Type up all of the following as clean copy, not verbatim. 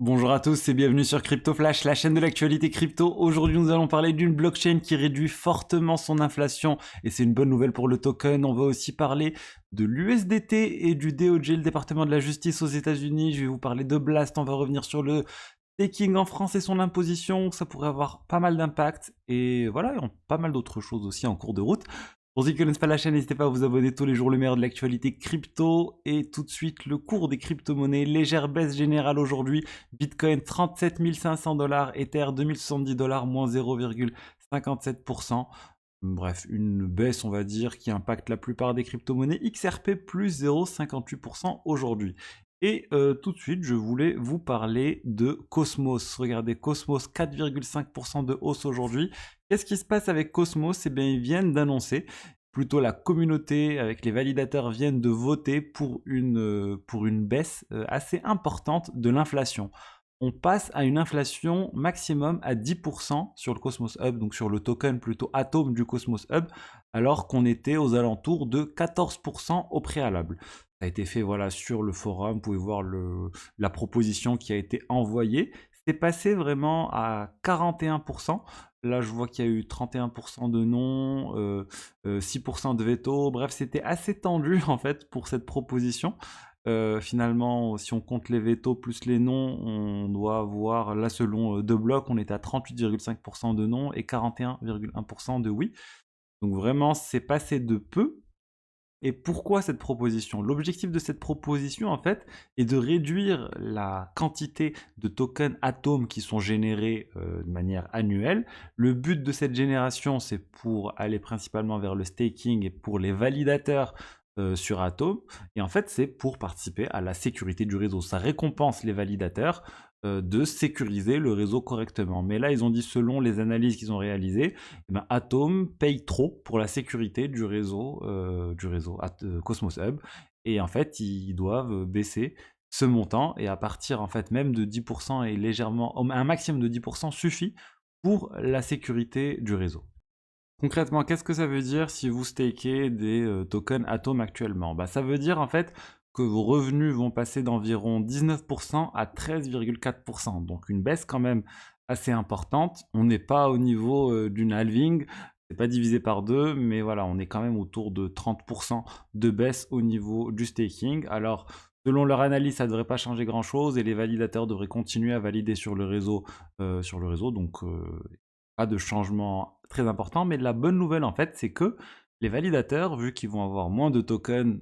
Bonjour à tous et bienvenue sur Crypto Flash, la chaîne de l'actualité crypto. Aujourd'hui, nous allons parler d'une blockchain qui réduit fortement son inflation et c'est une bonne nouvelle pour le token. On va aussi parler de l'USDT et du DOJ, le département de la justice aux États-Unis. Je vais vous parler de Blast. On va revenir sur le staking en France et son imposition. Ça pourrait avoir pas mal d'impact et voilà, et pas mal d'autres choses aussi en cours de route. Pour ceux qui ne connaissent pas la chaîne, n'hésitez pas à vous abonner tous les jours, le meilleur de l'actualité crypto. Et tout de suite, le cours des crypto-monnaies. Légère baisse générale aujourd'hui. Bitcoin 37 500 $, Ether 2070 $, moins 0,57%. Bref, une baisse, on va dire, qui impacte la plupart des crypto-monnaies. XRP plus 0,58% aujourd'hui. Et tout de suite, je voulais vous parler de Cosmos. Regardez, Cosmos, 4,5% de hausse aujourd'hui. Qu'est-ce qui se passe avec Cosmos? Eh bien, ils viennent d'annoncer, plutôt la communauté avec les validateurs viennent de voter pour une baisse assez importante de l'inflation. On passe à une inflation maximum à 10% sur le Cosmos Hub, donc sur le token plutôt Atom du Cosmos Hub, alors qu'on était aux alentours de 14% au préalable. Ça a été fait voilà, sur le forum, vous pouvez voir la proposition qui a été envoyée. C'est passé vraiment à 41%. Là, je vois qu'il y a eu 31% de non, 6% de veto. Bref, c'était assez tendu en fait pour cette proposition. Finalement, si on compte les vétos plus les non, on doit avoir, là selon deux blocs, on est à 38,5% de non et 41,1% de oui. Donc vraiment, c'est passé de peu. Et pourquoi cette proposition? L'objectif de cette proposition, en fait, est de réduire la quantité de tokens atomes qui sont générés de manière annuelle. Le but de cette génération, c'est pour aller principalement vers le staking et pour les validateurs sur Atom. Et en fait, c'est pour participer à la sécurité du réseau. Ça récompense les validateurs de sécuriser le réseau correctement. Mais là, ils ont dit, selon les analyses qu'ils ont réalisées, eh ben, Atom paye trop pour la sécurité du réseau Cosmos Hub. Et en fait, ils doivent baisser ce montant. Et à partir en fait même de 10% et légèrement, un maximum de 10% suffit pour la sécurité du réseau. Concrètement, qu'est-ce que ça veut dire si vous stakez des tokens Atom actuellement? Bah, ça veut dire en fait que vos revenus vont passer d'environ 19% à 13,4%. Donc une baisse quand même assez importante. On n'est pas au niveau d'une halving, c'est pas divisé par deux, mais voilà, on est quand même autour de 30% de baisse au niveau du staking. Alors, selon leur analyse, ça ne devrait pas changer grand-chose et les validateurs devraient continuer à valider sur le réseau, donc pas de changement très important, mais la bonne nouvelle en fait, c'est que les validateurs, vu qu'ils vont avoir moins de tokens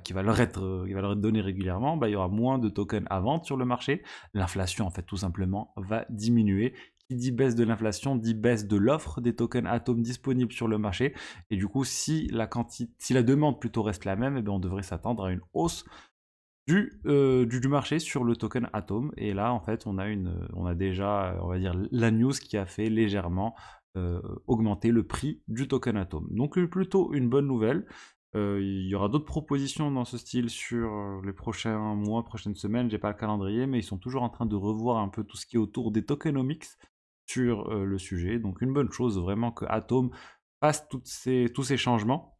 qui va leur être donné régulièrement, bah, il y aura moins de tokens à vendre sur le marché. L'inflation, en fait, tout simplement, va diminuer. Qui dit baisse de l'inflation, dit baisse de l'offre des tokens atomes disponibles sur le marché. Et du coup, si la demande plutôt reste la même, eh bien, on devrait s'attendre à une hausse du marché sur le token Atom. Et là, en fait, on a déjà, on va dire, la news qui a fait légèrement augmenter le prix du token Atom. Donc, plutôt une bonne nouvelle. Il y aura d'autres propositions dans ce style sur les prochains mois, prochaines semaines. J'ai pas le calendrier, mais ils sont toujours en train de revoir un peu tout ce qui est autour des tokenomics sur le sujet. Donc, une bonne chose vraiment que Atom fasse tous ces changements.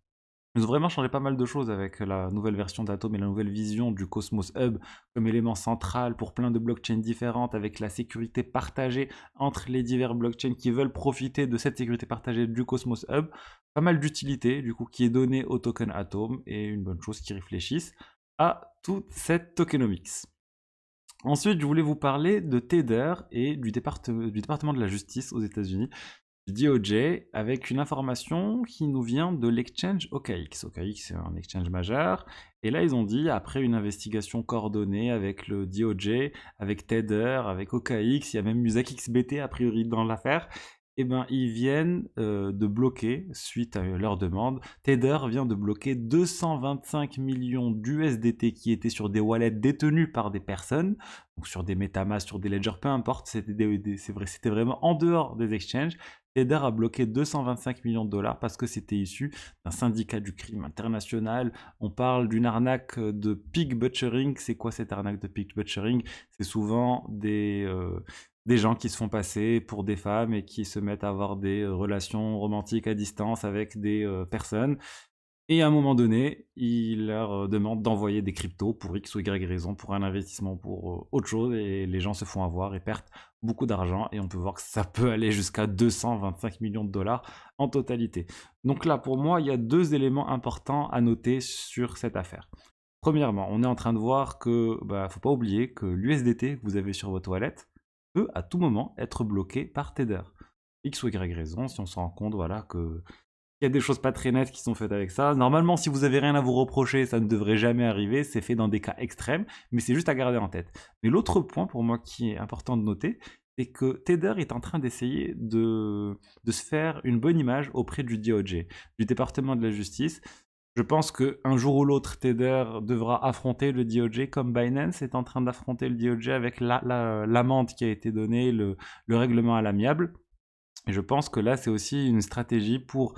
Ils ont vraiment changé pas mal de choses avec la nouvelle version d'Atom et la nouvelle vision du Cosmos Hub comme élément central pour plein de blockchains différentes, avec la sécurité partagée entre les divers blockchains qui veulent profiter de cette sécurité partagée du Cosmos Hub. Pas mal d'utilité du coup qui est donnée au token Atom et une bonne chose qui réfléchissent à toute cette tokenomics. Ensuite, je voulais vous parler de Tether et du département de la justice aux États-Unis, DOJ, avec une information qui nous vient de l'exchange OKX. OKX, c'est un exchange majeur. Et là, ils ont dit, après une investigation coordonnée avec le DOJ, avec Tether, avec OKX, il y a même MusakXBT a priori dans l'affaire, eh ben, ils viennent de bloquer, suite à leur demande, Tether vient de bloquer 225 millions d'USDT qui étaient sur des wallets détenus par des personnes, donc sur des MetaMask, sur des ledgers, peu importe, c'était vraiment en dehors des exchanges. Tether a bloqué 225 millions de dollars parce que c'était issu d'un syndicat du crime international. On parle d'une arnaque de pig butchering. C'est quoi cette arnaque de pig butchering? C'est souvent des gens qui se font passer pour des femmes et qui se mettent à avoir des relations romantiques à distance avec des personnes. Et à un moment donné, il leur demande d'envoyer des cryptos pour X ou Y raison, pour un investissement, pour autre chose, et les gens se font avoir et perdent beaucoup d'argent, et on peut voir que ça peut aller jusqu'à 225 millions de dollars en totalité. Donc là, pour moi, il y a deux éléments importants à noter sur cette affaire. Premièrement, on est en train de voir que, faut pas oublier que l'USDT que vous avez sur votre wallet peut à tout moment être bloqué par Tether. X ou Y raison, si on se rend compte, voilà, que il y a des choses pas très nettes qui sont faites avec ça. Normalement, si vous avez rien à vous reprocher, ça ne devrait jamais arriver. C'est fait dans des cas extrêmes, mais c'est juste à garder en tête. Mais l'autre point pour moi qui est important de noter, c'est que Tether est en train d'essayer de se faire une bonne image auprès du DOJ, du département de la justice. Je pense qu'un jour ou l'autre, Tether devra affronter le DOJ comme Binance est en train d'affronter le DOJ avec l'amende qui a été donnée, le règlement à l'amiable. Et je pense que là, c'est aussi une stratégie pour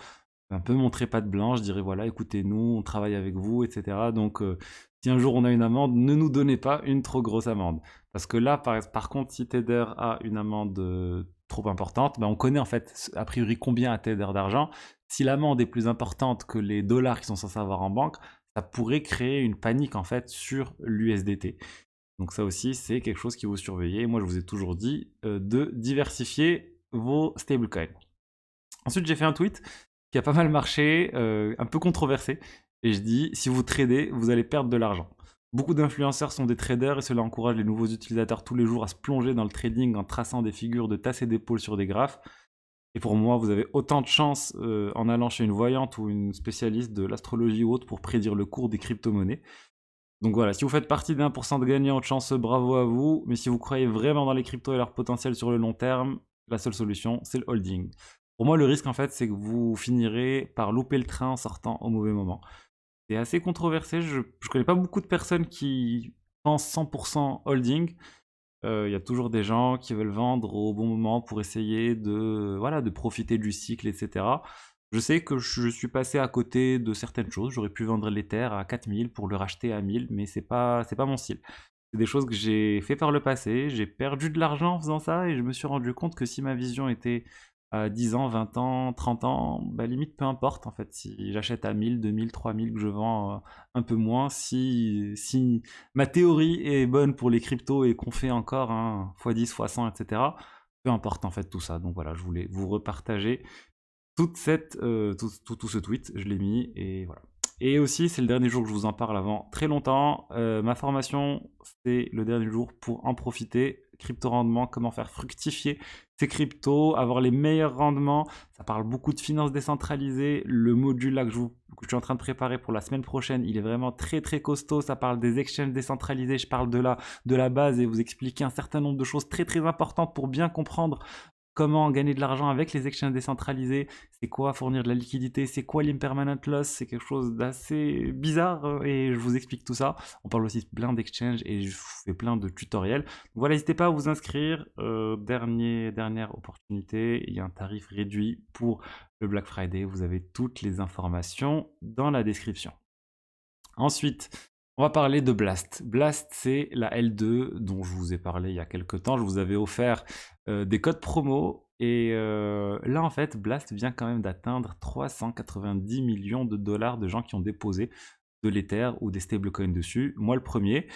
un peu montrer patte blanche, je dirais voilà, écoutez-nous, on travaille avec vous, etc. Donc, si un jour on a une amende, ne nous donnez pas une trop grosse amende. Parce que là, par contre, si Tether a une amende trop importante, on connaît en fait a priori combien a Tether d'argent. Si l'amende est plus importante que les dollars qu'ils sont censés avoir en banque, ça pourrait créer une panique en fait sur l'USDT. Donc ça aussi, c'est quelque chose qu'il faut surveiller. Moi, je vous ai toujours dit de diversifier vos stablecoins. Ensuite, j'ai fait un tweet qui a pas mal marché, un peu controversé. Et je dis, si vous tradez, vous allez perdre de l'argent. Beaucoup d'influenceurs sont des traders et cela encourage les nouveaux utilisateurs tous les jours à se plonger dans le trading en traçant des figures de tasse et d'épaule sur des graphes. Et pour moi, vous avez autant de chance en allant chez une voyante ou une spécialiste de l'astrologie ou autre pour prédire le cours des crypto-monnaies. Donc voilà, si vous faites partie des 1% de gagnants de chance, bravo à vous. Mais si vous croyez vraiment dans les cryptos et leur potentiel sur le long terme, la seule solution, c'est le holding. Pour moi, le risque, en fait, c'est que vous finirez par louper le train en sortant au mauvais moment. C'est assez controversé. Je connais pas beaucoup de personnes qui pensent 100% holding. Il y a toujours des gens qui veulent vendre au bon moment pour essayer de profiter du cycle, etc. Je sais que je suis passé à côté de certaines choses. J'aurais pu vendre l'Ether à 4000 pour le racheter à 1000, mais c'est pas mon style. C'est des choses que j'ai fait par le passé. J'ai perdu de l'argent en faisant ça et je me suis rendu compte que si ma vision était à 10 ans, 20 ans, 30 ans, limite peu importe en fait. Si j'achète à 1000, 2000, 3000, que je vends un peu moins, si ma théorie est bonne pour les cryptos et qu'on fait encore x10, x100, etc., peu importe en fait tout ça. Donc voilà, je voulais vous repartager tout ce tweet, je l'ai mis et voilà. Et aussi, c'est le dernier jour que je vous en parle avant très longtemps. Ma formation, c'est le dernier jour pour en profiter. Crypto rendement, comment faire fructifier ces cryptos, avoir les meilleurs rendements. Ça parle beaucoup de finances décentralisées. Le module là que je suis en train de préparer pour la semaine prochaine, il est vraiment très très costaud. Ça parle des exchanges décentralisés. Je parle de la base et vous expliquer un certain nombre de choses très très importantes pour bien comprendre comment gagner de l'argent avec les exchanges décentralisés, c'est quoi fournir de la liquidité, c'est quoi l'impermanent loss, c'est quelque chose d'assez bizarre et je vous explique tout ça. On parle aussi plein d'exchanges et je vous fais plein de tutoriels. Donc voilà, n'hésitez pas à vous inscrire. Dernière opportunité, il y a un tarif réduit pour le Black Friday. Vous avez toutes les informations dans la description. Ensuite, on va parler de Blast. Blast, c'est la L2 dont je vous ai parlé il y a quelques temps. Je vous avais offert des codes promo. Et là, en fait, Blast vient quand même d'atteindre 390 millions de dollars de gens qui ont déposé de l'Ether ou des stablecoins dessus. Moi, le premier.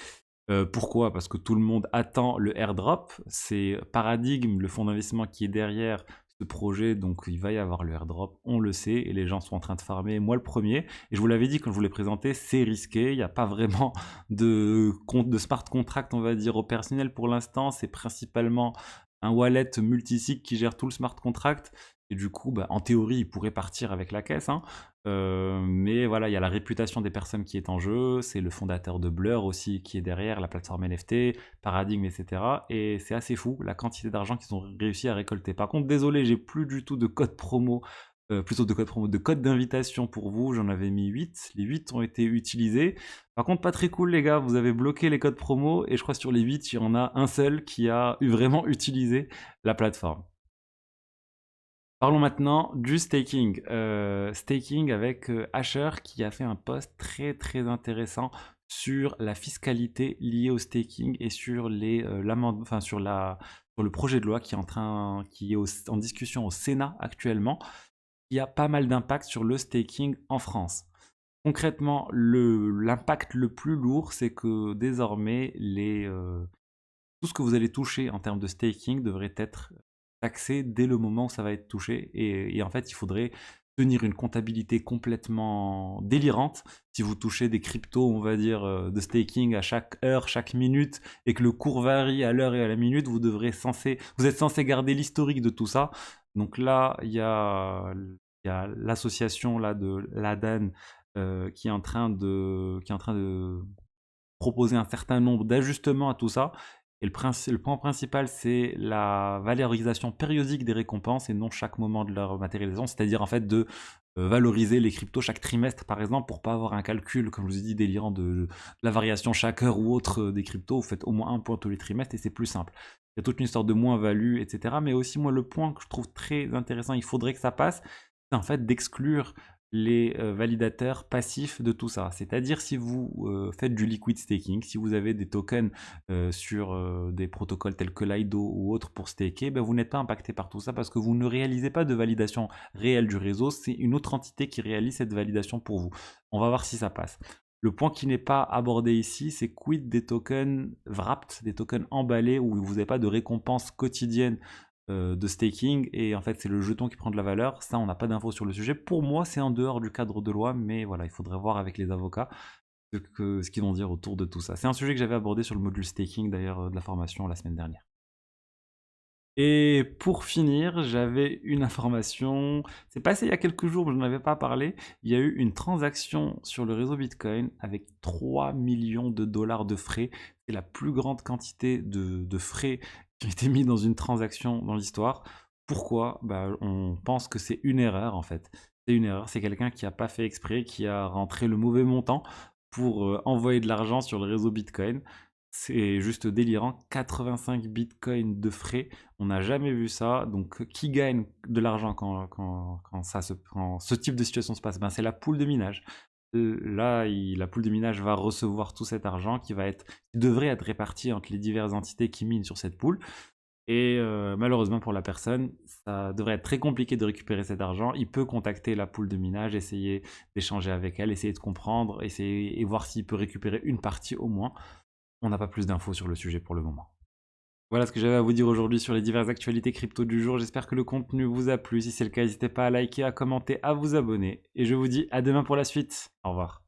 Pourquoi? Parce que tout le monde attend le airdrop. C'est Paradigm, le fonds d'investissement qui est derrière ce projet, donc il va y avoir le airdrop, on le sait, et les gens sont en train de farmer, moi le premier. Et je vous l'avais dit quand je vous l'ai présenté, c'est risqué, il n'y a pas vraiment de smart contract, on va dire, opérationnel pour l'instant. C'est principalement un wallet multisig qui gère tout le smart contract. Et du coup, en théorie, il pourrait partir avec la caisse, hein. Mais voilà, il y a la réputation des personnes qui est en jeu. C'est le fondateur de Blur aussi qui est derrière, la plateforme NFT, Paradigm, etc. Et c'est assez fou la quantité d'argent qu'ils ont réussi à récolter. Par contre, désolé, j'ai plus du tout de code promo, de code d'invitation pour vous. J'en avais mis 8. Les 8 ont été utilisés. Par contre, pas très cool, les gars. Vous avez bloqué les codes promo et je crois que sur les 8, il y en a un seul qui a vraiment utilisé la plateforme. Parlons maintenant du staking. Staking avec Asher qui a fait un post très très intéressant sur la fiscalité liée au staking et sur sur le projet de loi qui est en discussion au Sénat actuellement, qui a pas mal d'impact sur le staking en France. Concrètement, l'impact le plus lourd, c'est que désormais, tout ce que vous allez toucher en termes de staking devrait être taxé dès le moment où ça va être touché. Et en fait, il faudrait tenir une comptabilité complètement délirante. Si vous touchez des cryptos, on va dire, de staking à chaque heure, chaque minute, et que le cours varie à l'heure et à la minute, vous êtes censé garder l'historique de tout ça. Donc là, il y a l'association là de l'ADAN qui est en train de proposer un certain nombre d'ajustements à tout ça. Et le point principal, c'est la valorisation périodique des récompenses et non chaque moment de leur matérialisation, c'est-à-dire en fait de valoriser les cryptos chaque trimestre par exemple pour pas avoir un calcul, comme je vous ai dit, délirant de la variation chaque heure ou autre des cryptos. Vous faites au moins un point tous les trimestres et c'est plus simple. Il y a toute une histoire de moins-value, etc. Mais aussi, moi, le point que je trouve très intéressant, il faudrait que ça passe, c'est en fait d'exclure les validateurs passifs de tout ça. C'est-à-dire si vous faites du liquid staking, si vous avez des tokens sur des protocoles tels que Lido ou autres pour staker, ben vous n'êtes pas impacté par tout ça parce que vous ne réalisez pas de validation réelle du réseau, c'est une autre entité qui réalise cette validation pour vous. On va voir si ça passe. Le point qui n'est pas abordé ici, c'est quid des tokens wrapped, des tokens emballés où vous n'avez pas de récompense quotidienne de staking, et en fait c'est le jeton qui prend de la valeur. Ça, on n'a pas d'infos sur le sujet. Pour moi, c'est en dehors du cadre de loi, mais voilà, il faudrait voir avec les avocats ce qu'ils vont dire autour de tout ça. C'est un sujet que j'avais abordé sur le module staking d'ailleurs de la formation la semaine dernière. Et pour finir, j'avais une information, c'est passé il y a quelques jours, mais je n'en avais pas parlé. Il y a eu une transaction sur le réseau Bitcoin avec 3 millions de dollars de frais. C'est la plus grande quantité de frais qui ont été mis dans une transaction dans l'histoire. Pourquoi? Bah, on pense que c'est une erreur en fait. C'est une erreur, c'est quelqu'un qui n'a pas fait exprès, qui a rentré le mauvais montant pour envoyer de l'argent sur le réseau Bitcoin. C'est juste délirant, 85 bitcoins de frais, on n'a jamais vu ça. Donc qui gagne de l'argent quand ce type de situation se passe? Ben, c'est la pool de minage. Là, la pool de minage va recevoir tout cet argent qui devrait être réparti entre les diverses entités qui minent sur cette pool. Et malheureusement pour la personne, ça devrait être très compliqué de récupérer cet argent. Il peut contacter la pool de minage, essayer d'échanger avec elle, essayer de comprendre, essayer et voir s'il peut récupérer une partie au moins. On n'a pas plus d'infos sur le sujet pour le moment. Voilà ce que j'avais à vous dire aujourd'hui sur les diverses actualités crypto du jour. J'espère que le contenu vous a plu. Si c'est le cas, n'hésitez pas à liker, à commenter, à vous abonner. Et je vous dis à demain pour la suite. Au revoir.